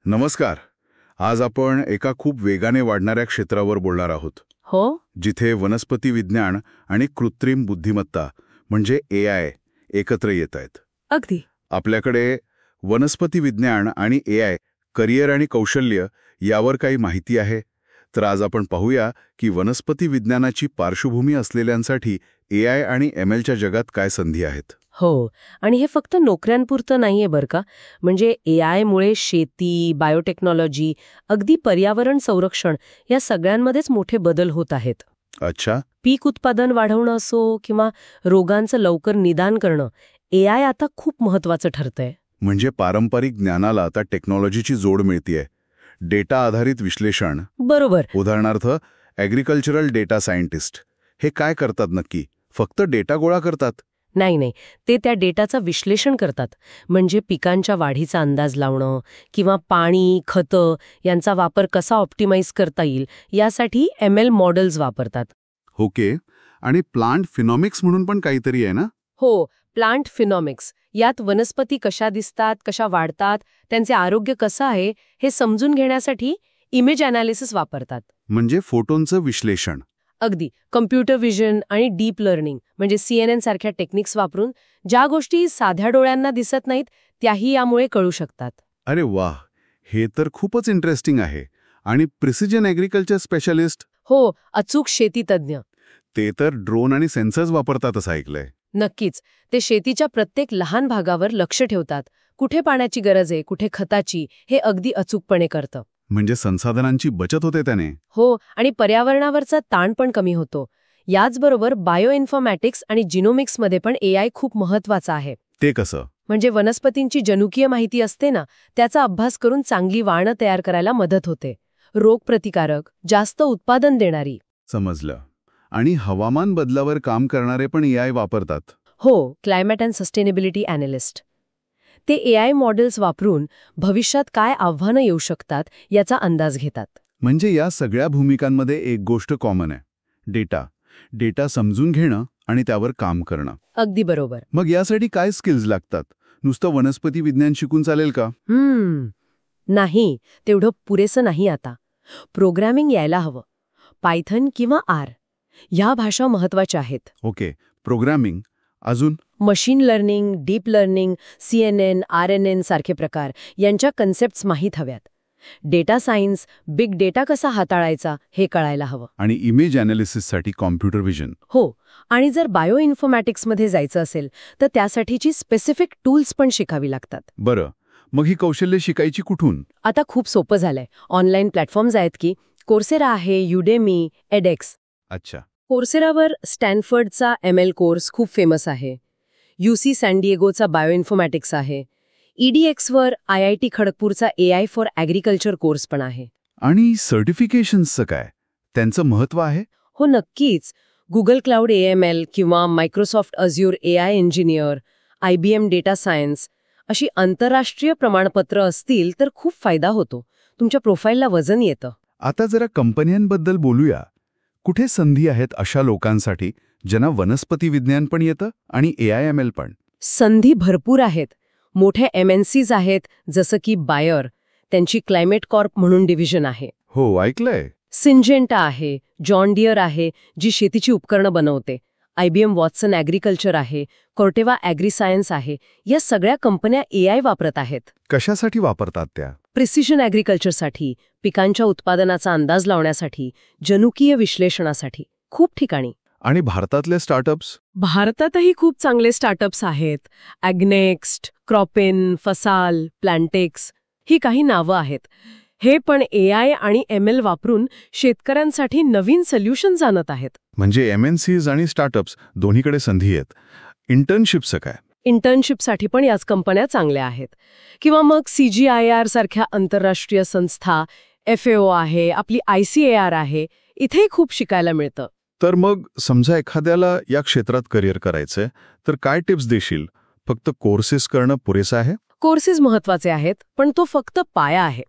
नमस्कार. आज आपण एका खूप वेगाने वाढणाऱ्या क्षेत्रावर बोलणार आहोत, हो. जिथे वनस्पती विज्ञान आणि कृत्रिम बुद्धिमत्ता म्हणजे AI एकत्र येत आहेत. अगदी. आपल्याकडे वनस्पती विज्ञान आणि AI करिअर आणि कौशल्य यावर काही माहिती आहे. तर आज आपण पाहूया की वनस्पती विज्ञानाची पार्श्वभूमी असलेल्यांसाठी AI आणि MLच्या जगात काय संधी आहेत. हो. आणि हे फक्त नोकऱ्यांपुरतं नाहीये बरं का. म्हणजे AI मुळे शेती, बायोटेक्नॉलॉजी, अगदी पर्यावरण संरक्षण या सगळ्यांमध्येच मोठे बदल होत आहेत. अच्छा. पीक उत्पादन वाढवणं असो किंवा रोगांचं लवकर निदान करणं, AI आता खूप महत्वाचं ठरतंय. म्हणजे पारंपरिक ज्ञानाला आता टेक्नॉलॉजीची जोड मिळतीये. डेटा आधारित विश्लेषण. बरोबर. उदाहरणार्थ ॲग्रिकल्चरल डेटा सायंटिस्ट हे काय करतात नक्की? फक्त डेटा गोळा करतात? नाही, ते त्या डेटाचं विश्लेषण करतात. म्हणजे पिकांच्या वाढीचा अंदाज लावणं किंवा पाणी, खतं यांचा वापर कसा ऑप्टिमाइज करता येईल यासाठी ML मॉडेल्स वापरतात. ओके. आणि प्लांट फिनॉमिक्स म्हणून पण काहीतरी आहे ना? हो, प्लांट फिनॉमिक्स. यात वनस्पती कशा दिसतात, कशा वाढतात, त्यांचे आरोग्य कसं आहे हे समजून घेण्यासाठी इमेज अनालिसिस वापरतात. म्हणजे फोटोंचं विश्लेषण. अगदी. कम्प्युटर व्हिजन आणि डीप लर्निंग म्हणजे CNN सारख्या टेक्निक्स वापरून ज्या गोष्टी साध्या डोळ्यांना दिसत नाहीत त्याही यामुळे कळू शकतात. अरे वाह, हे तर खूपच इंटरेस्टिंग आहे. आणि प्रिसिजन ॲग्रिकल्चर स्पेशालिस्ट? हो, अचूक शेती तज्ज्ञ. ते तर ड्रोन आणि सेन्सर्स वापरतात असं ऐकलंय. नक्कीच. ते शेतीच्या प्रत्येक लहान भागावर लक्ष ठेवतात. कुठे पाण्याची गरज आहे, कुठे खताची, हे अगदी अचूकपणे करतं. म्हणजे संसाधनांची बचत होते त्याने. हो, आणि पर्यावरणावरचा ताण पण कमी होतो. याचबरोबर बायोइन्फॉर्मॅटिक्स आणि जिनोमिक्समध्ये पण AI खूप महत्वाचा आहे. ते कसं? म्हणजे वनस्पतींची जनुकीय माहिती असते ना, त्याचा अभ्यास करून चांगली वाणं तयार करायला मदत होते. रोगप्रतिकारक, जास्त उत्पादन देणारी. समजलं. आणि हवामान बदलावर काम करणारे पण AI वापरतात? हो, क्लायमेट अँड सस्टेनेबिलिटी अॅनालिस्ट. ते AI मॉडेल्स वापरून भविष्यात काय आव्हानं येऊ शकतात याचा अंदाज घेतात. म्हणजे या सगळ्या भूमिकांमध्ये एक गोष्ट कॉमन आहे. डेटा समजून घेणं आणि त्यावर काम करणं. अगदी बरोबर. मग यासाठी काय स्किल्स लागतात? नुसतं वनस्पती विज्ञान शिकून चालेल का? नाही, तेवढं पुरेसं नाही आता. प्रोग्रॅमिंग यायला हवं. पायथन किंवा R ह्या भाषा महत्वाच्या आहेत. ओके. प्रोग्रॅमिंग. अजून? Machine learning, deep learning, CNN, RNN सारखे प्रकार यांच्या कन्सेप्ट्स माहीत हव्यात. डेटा सायन्स, बिग डेटा कसा हाताळायचा हे कळायला हवं. आणि इमेज अनालिसिससाठी कॉम्प्युटर व्हिजन. हो. आणि जर बायोइन्फॉर्मॅटिक्समध्ये जायचं असेल तर त्यासाठीची स्पेसिफिक टूल्स पण शिकावी लागतात. बरं. मग ही कौशल्य शिकायची कुठून? आता खूप सोपं झालंय. ऑनलाईन प्लॅटफॉर्म्स आहेत की कोर्सेरा आहे, युडेमी, एडेक्स. अच्छा. कोर्सेरावर स्टॅनफर्डचा ML कोर्स खूप फेमस आहे. UC सॅनडिएगोचा बायोइन्फॉर्मॅटिक्स आहे. EDXवर IIT खडगपूरचा AI for agriculture course पण आहे. आणि सर्टिफिकेशन्सचं काय? त्यांचं महत्त्व आहे? हो, नक्कीच. गुगल क्लाउड AML किंवा Microsoft Azure AI engineer, IBM data science अशी आंतरराष्ट्रीय प्रमाणपत्र असतील तर खूप फायदा होतो. तुमच्या प्रोफाईलला वजन येतं. आता जरा कंपन्यांबद्दल बोलूया. कुठे संधी आहेत अशा लोकांसाठी ज्यांना वनस्पती विज्ञान पण येतं आणि AI/ML पण? संधी भरपूर आहेत. मोठे MNCs आहेत जसं की बायर, त्यांची क्लायमेट कॉर्प म्हणून डिव्हिजन आहे. हो, ऐकलंय. सिंजेंटा आहे, जॉन डियर आहे जी शेतीची उपकरणं बनवते, IBM वॉटसन ॲग्रिकल्चर आहे, कोर्टेवा ॲग्रीसायन्स आहे. या सगळ्या कंपन्या AI वापरत आहेत. कशासाठी वापरतात त्या? प्रिसिजन ॲग्रिकल्चरसाठी, पिकांच्या उत्पादनाचा अंदाज लावण्यासाठी, जनुकीय विश्लेषणासाठी. खूप ठिकाणी. आणि भारतातले स्टार्टअप्स? भारतातही खूप चांगले स्टार्टअप्स आहेत. ॲग्नेक्स्ट, क्रॉपिन, फसाल, प्लॅन्टेक्स ही काही नावं आहेत. हे पण AI आणि ML वापरून शेतकऱ्यांसाठी नवीन सोल्युशन्स आणत आहेत. म्हणजे MNCs आणि स्टार्टअप्स दोन्हीकडे संधी आहेत. इंटर्नशिपचं काय? इंटर्नशिपसाठी पण याच कंपन्या चांगल्या आहेत. किंवा मग CGIAR सारख्या आंतरराष्ट्रीय संस्था, FAO आहे, आपली ICAR आहे, इथेही खूप शिकायला मिळतं. तर मग समजा एखाद्याला या क्षेत्रात करिअर करायचंय तर काय टिप्स देशील? फक्त कोर्सेस करणं पुरेसं आहे? कोर्सेस महत्वाचे आहेत, पण तो फक्त पाया आहे.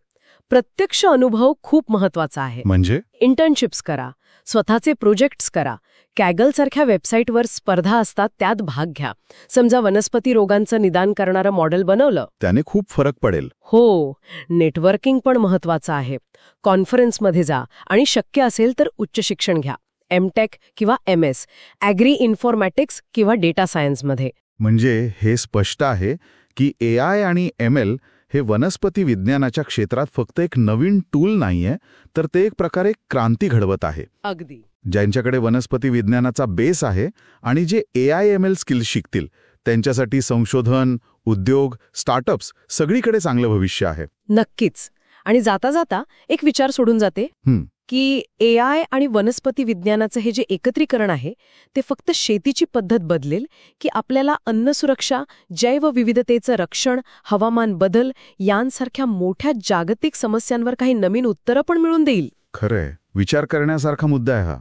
प्रत्यक्ष अनुभव खूप महत्वाचा आहे. म्हणजे इंटर्नशिप्स करा, स्वतःचे प्रोजेक्ट्स करा, कॅगलसारख्या वेबसाईटवर स्पर्धा असतात त्यात भाग घ्या. समजा वनस्पती रोगांचं निदान करणारं मॉडेल बनवलं. त्याने खूप फरक पडेल. हो, नेटवर्किंग पण महत्वाचं आहे. कॉन्फरन्समध्ये जा आणि शक्य असेल तर उच्च शिक्षण घ्या. एमटेक किंवा MS, ॲग्री इन्फॉर्मॅटिक्स किंवा डेटा सायन्समध्ये. म्हणजे हे स्पष्ट आहे की AI आणि ML हे वनस्पती विज्ञानाच्या क्षेत्रात फक्त एक नवीन टूल नाहीये, तर ते एक प्रकारे क्रांती घडवत आहे. अगदी. ज्यांच्याकडे वनस्पती विज्ञानाचा बेस आहे आणि जे AI/ML स्किल्स शिकतील त्यांच्यासाठी संशोधन, उद्योग, स्टार्टअप्स सगळीकडे चांगलं भविष्य आहे. नक्कीच. आणि जाता जाता एक विचार सोडून जाते की AI आणि वनस्पती विज्ञानाचं हे जे एकत्रीकरण आहे ते फक्त शेतीची पद्धत बदलेल की आपल्याला अन्नसुरक्षा, जैवविविधतेचं रक्षण, हवामान बदल यांसारख्या मोठ्या जागतिक समस्यांवर काही नवीन उत्तरं पण मिळून देईल. खरंय, विचार करण्यासारखा मुद्दा आहे हा.